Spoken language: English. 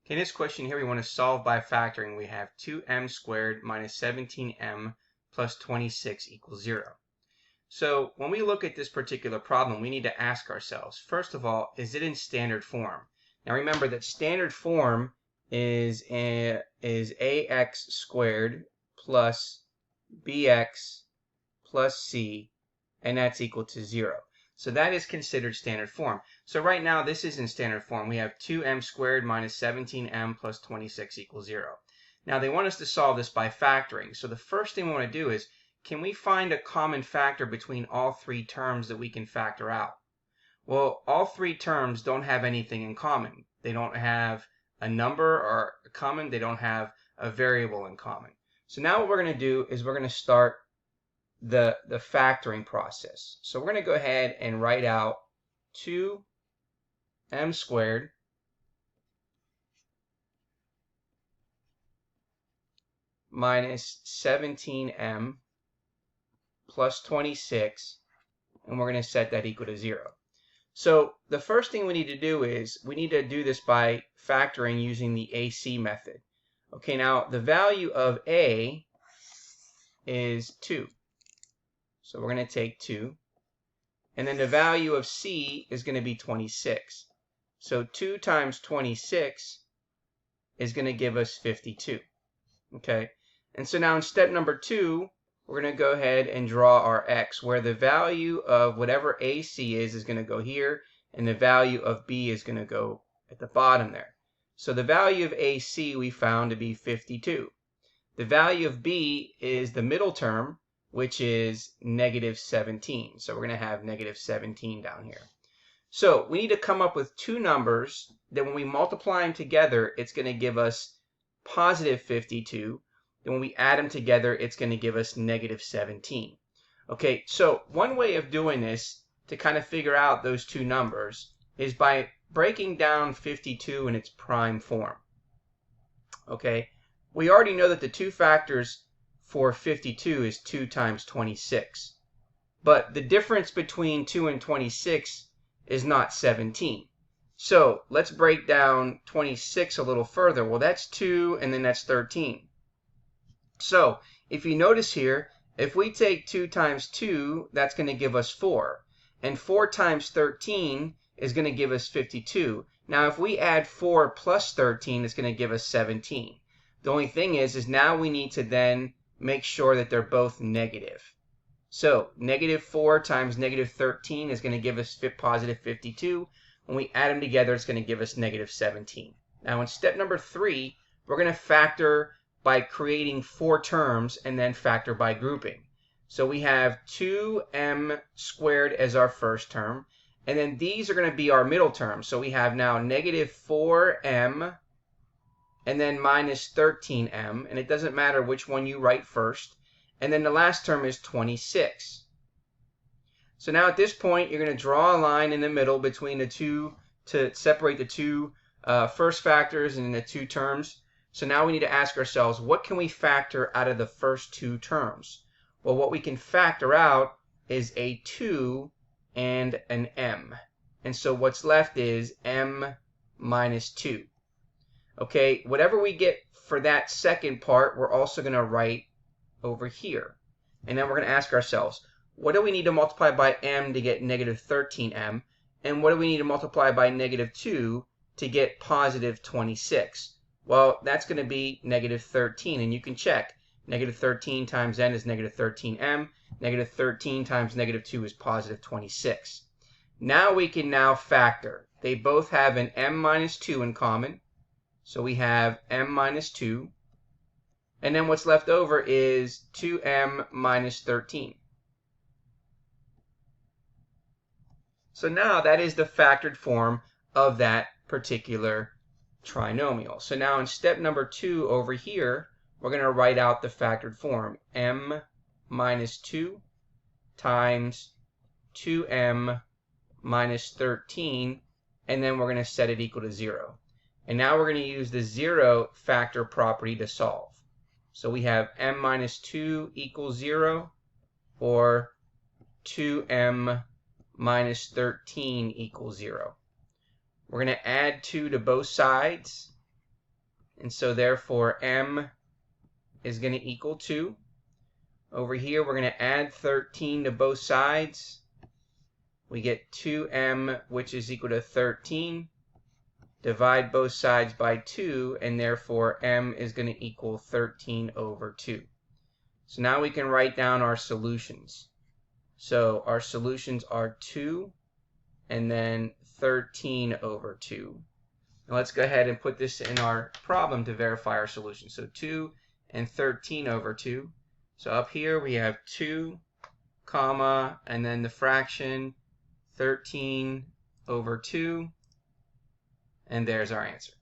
In this question here, we want to solve by factoring. We have 2m squared minus 17m plus 26 equals 0. So when we look at this particular problem, we need to ask ourselves, first of all, is it in standard form? Now remember that standard form is ax squared plus bx plus c, and that's equal to 0. So that is considered standard form. So right now this is in standard form. We have 2m squared minus 17m plus 26 equals 0. Now they want us to solve this by factoring. So the first thing we want to do is, can we find a common factor between all three terms that we can factor out? Well, all three terms don't have anything in common. They don't have a number or a common. They don't have a variable in common. So now what we're going to do is we're going to start the factoring process. So we're going to go ahead and write out 2m squared minus 17m plus 26, and we're going to set that equal to 0. So the first thing we need to do is we need to do this by factoring using the AC method. Okay, now the value of A is 2. So we're going to take 2. And then the value of C is going to be 26. So 2 times 26 is going to give us 52. Okay, and so now in step number 2, we're going to go ahead and draw our x, where the value of whatever AC is going to go here, and the value of B is going to go at the bottom there. So the value of AC we found to be 52. The value of B is the middle term, which is negative 17. So we're going to have negative 17 down here. So we need to come up with two numbers that when we multiply them together, it's going to give us positive 52. Then when we add them together, it's going to give us negative 17. Okay, so one way of doing this to kind of figure out those two numbers is by breaking down 52 in its prime form. Okay, we already know that the two factors for 52 is 2 times 26. But the difference between 2 and 26 is not 17. So let's break down 26 a little further. Well, that's 2 and then that's 13. So if you notice here, if we take 2 times 2, that's going to give us 4. And 4 times 13 is going to give us 52. Now if we add 4 plus 13, it's going to give us 17. The only thing is now we need to then make sure that they're both negative. So negative 4 times negative 13 is going to give us positive 52. When we add them together, it's going to give us negative 17. Now in step number 3, we're going to factor by creating 4 terms and then factor by grouping. So we have 2m squared as our first term, and then these are going to be our middle terms. So we have now negative 4m and then minus 13m, and it doesn't matter which one you write first. And then the last term is 26. So now at this point, you're going to draw a line in the middle between the two to separate the two first factors and the two terms. So now we need to ask ourselves, what can we factor out of the first two terms? Well, what we can factor out is a 2 and an m. And so what's left is m minus 2. Okay, whatever we get for that second part, we're also going to write over here. And then we're going to ask ourselves, what do we need to multiply by m to get negative 13m? And what do we need to multiply by negative 2 to get positive 26? Well, that's going to be negative 13, and you can check. Negative 13 times n is negative 13m. Negative 13 times negative 2 is positive 26. Now we can factor. They both have an m minus 2 in common. So we have m minus 2. And then what's left over is 2m minus 13. So now that is the factored form of that particular trinomial. So now in step number 2 over here, we're going to write out the factored form. M minus 2 times 2m minus 13, and then we're going to set it equal to 0. And now we're going to use the 0 factor property to solve. So we have m minus 2 equals 0, or 2m minus 13 equals 0. We're going to add 2 to both sides, And so therefore m is going to equal 2. Over here we're going to add 13 to both sides. We get 2m, which is equal to 13. Divide both sides by 2, and therefore m is going to equal 13 over 2. So now we can write down our solutions. So our solutions are 2 and then 13 over 2. Now let's go ahead and put this in our problem to verify our solution. So 2 and 13 over 2. So up here we have 2, comma, and then the fraction 13 over 2. And there's our answer.